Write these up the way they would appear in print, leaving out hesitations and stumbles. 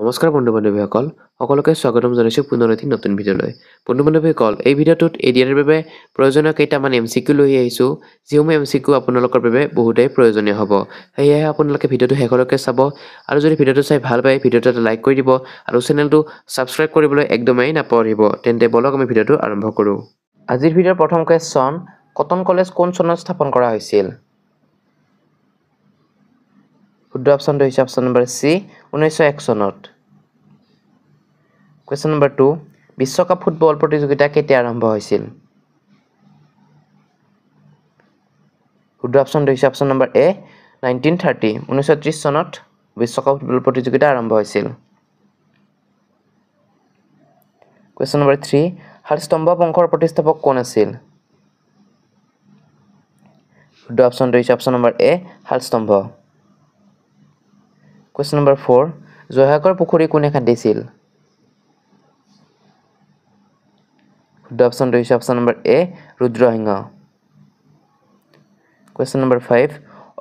নমস্কাৰ বন্ধু-বান্ধৱীসকল সকলোকে স্বাগতম জনাইছো পুনৰ এটি নতুন ভিডিঅ'লৈ। বন্ধু-বান্ধৱীসকল এই ভিডিঅ'টোত এডিআৰৰ বাবে প্ৰয়োজনীয় কেইটামান এমচিকিউ লৈ আহিছো যিসমূহ এমচিকিউ আপোনালোকৰ বাবে বহুতেই প্ৰয়োজনীয় হ'ব। সেয়েহে আপোনালোকে ভিডিঅ'টো শেষলৈকে চাব আৰু যদি ভিডিঅ'টো চাই ভাল পায় ভিডিঅ'টো এটা লাইক কৰি দিব আৰু চেনেলটো ছাবস্ক্ৰাইব কৰিবলৈ একদমেই নাপাহৰিব। তেন্তে বলক আমি ভিডিঅ'টো আৰম্ভ কৰোঁ। আজিৰ ভিডিঅ'ৰ প্ৰথম কুৱেশ্যন, কটন কলেজ কোন চনত স্থাপন কৰা হৈছিল? শুদ্ধ অপশ্যনটো হৈছে অপশ্যন নম্বৰ চি 1901 চনত। কুৱেশ্যন নম্বৰ 2, বিশ্বকাপ ফুটবল প্ৰতিযোগিতা কেতিয়া আৰম্ভ হৈছিল? শুদ্ধ অপশ্যনটো হৈছে অপশ্যন নম্বৰ এ 1930 1930 চনত বিশ্বকাপ ফুটবল প্ৰতিযোগিতা আৰম্ভ হৈছিল। কুৱেশ্যন নম্বৰ 3, শালস্তম্ভ বংশৰ প্ৰতিষ্ঠাপক কোন আছিল? শুদ্ধ অপশ্যনটো হৈছে অপশ্যন নম্বৰ এ শালস্তম্ভ। কুৱেশ্যন নম্বৰ 4, জয়সাগৰ পুখুৰী কোনে খান্দিছিল? শুদ্ধ অপশ্যনটো হৈছে অপশ্যন নম্বৰ এ ৰুদ্ৰসিংহ। কুৱেশ্যন নম্বৰ 5,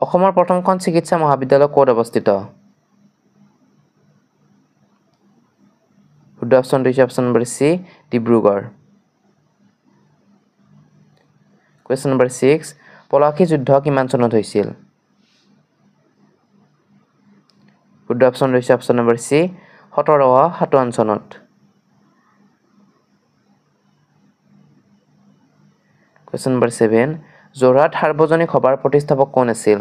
অসমৰ প্ৰথমখন চিকিৎসা মহাবিদ্যালয় ক'ত অৱস্থিত? শুদ্ধ অপশ্যনটো হৈছে option number C Dibrugarh. Question number 6, Palashi যুদ্ধ কিমান চনত হৈছিল? শুদ্ধ অপশ্যনটো হৈছে অপশ্যন নম্বৰ চি 1757 চনত। কুৱেশ্যন নম্বৰ 7, যোৰহাট সাৰ্বজনিক সভাৰ প্ৰতিষ্ঠাপক কোন আছিল?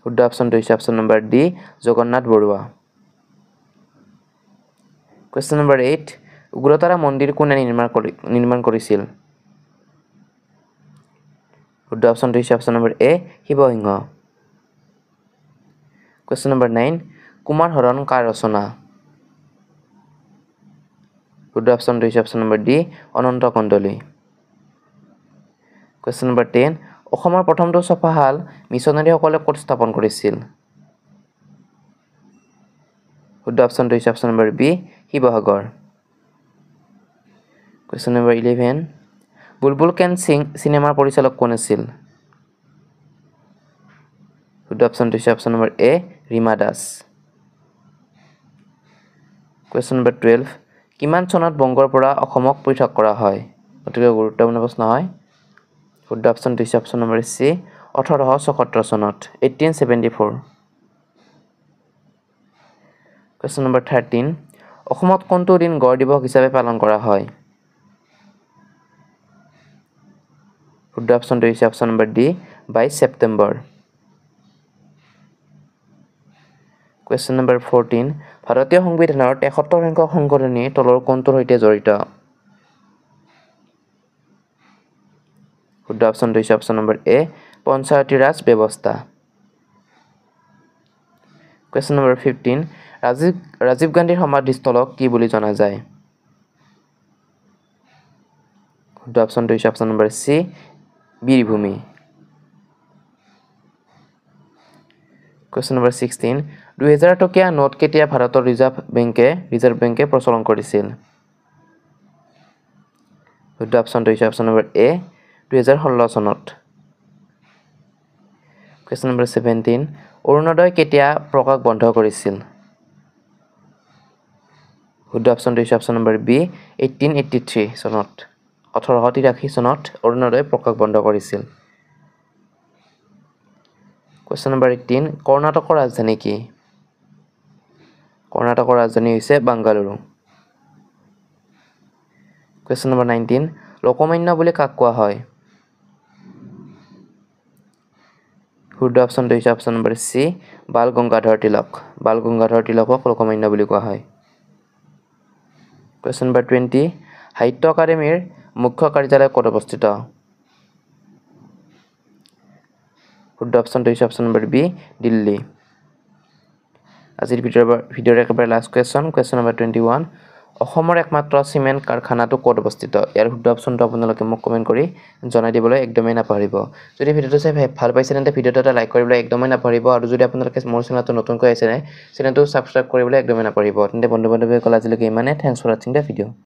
শুদ্ধ অপশ্যনটো হৈছে option number D Jagannath Baruah. Question number 8, Ugratara মন্দিৰ কোনে নিৰ্মাণ কৰিছিল? শুদ্ধ অপশ্যনটো হৈছে option number A Sivasingha. Question number 9, Kumar Haran কাৰ ৰচনা? শুদ্ধ অপশ্যনটো হৈছে option number D Ananta Kandali. Question number 10, অসমৰ প্ৰথমটো ছপাশাল মিছনাৰীসকলে ক'ত স্থাপন কৰিছিল? শুদ্ধ অপশ্যনটো হৈছে option number B Sivasagar. Question number 11, Bulbul can sing চিনেমাৰ পৰিচালক কোন আছিল? শুদ্ধ অপশ্যনটো হৈছে option number A Rima Das. Question number 12, কিমান চনত বংগৰ পৰা অসমক পৃথক কৰা হয়? অতিকৈ গুৰুত্বপূৰ্ণ প্ৰশ্ন হয়। শুদ্ধ অপশ্যনটো হৈছে অপশ্যন নম্বৰ চি 1874 চনত 1874। কুৱেশ্যন নম্বৰ 13, অসমত কোনটো দিন গড় দিৱস হিচাপে পালন কৰা হয়? শুদ্ধ অপশ্যনটো হৈছে option number D 22 September. Question number 14, ভাৰতীয় সংবিধানৰ 73 সংখ্যক সংশোধনী তলৰ কোনটোৰ সৈতে জড়িত? শুদ্ধ অপশ্যনটো হৈছে অপশ্যন নম্বৰ এ পঞ্চায়তী ৰাজ ব্যৱস্থা। কুৱেশ্যন নম্বৰ 15, ৰাজীৱ গান্ধীৰ সমাধিস্থলক কি বুলি জনা যায়? শুদ্ধ অপশ্যনটো হৈছে option number C Birbhumi. Question number 16, 2000 টকীয়া নোট কেতিয়া ভাৰতৰ ৰিজাৰ্ভ বেংকে প্ৰচলন কৰিছিল? শুদ্ধ অপশ্যনটো হৈছে অপশ্যন নম্বৰ এ 2016 চনত। কুৱেশ্যন নম্বৰ 17, অৰুণোদয় কেতিয়া প্ৰকাশ বন্ধ কৰিছিল? শুদ্ধ অপশ্যনটো হৈছে অপশ্যন নম্বৰ বি 1883 চনত। 1883 চনত অৰুণোদয় প্ৰকাশ বন্ধ কৰিছিল। কুৱেশ্যন নম্বৰ 18, কৰ্ণাটকৰ ৰাজধানী কি? কৰ্ণাটকৰ ৰাজধানী হৈছে বাংগালুৰু। কুৱেশ্যন নম্বৰ 19, লোকমান্য বুলি কাক কোৱা হয়? শুদ্ধ অপশ্যনটো হৈছে option number C Bal Gangadhar Tilak. Bal Gangadhar তিলকক Lokmanya বুলি কোৱা হয়। কুৱেশ্যন নম্বৰ 20, সাহিত্য একাডেমীৰ মুখ্য কাৰ্যালয় ক'ত অৱস্থিত? শুদ্ধ অপশ্যনটো হৈছে অপশ্যন নম্বৰ বি দিল্লী। আজিৰ ভিডিঅ'ৰ একেবাৰে লাষ্ট কুৱেশ্যন নম্বৰ 21, অসমৰ একমাত্ৰ চিমেণ্ট কাৰখানাটো ক'ত অৱস্থিত? ইয়াৰ শুদ্ধ অপশ্যনটো আপোনালোকে মোক কমেণ্ট কৰি জনাই দিবলৈ একদমেই নাপাহৰিব। যদি ভিডিঅ'টো চাই ভাল পাইছে তেন্তে ভিডিঅ'টো এটা লাইক কৰিবলৈ একদমেই নাপাহৰিব আৰু যদি আপোনালোকে মোৰ চেনেলটো নতুনকৈ আহিছে চেনেলটো ছাবস্ক্ৰাইব কৰিবলৈ একদমেই নাপাহৰিব। তেন্তে বন্ধু-বান্ধৱীসকল আজিলৈকে ইমানে। থেংকছ ফৰ ৱাচিং দ্য ভিডিঅ'।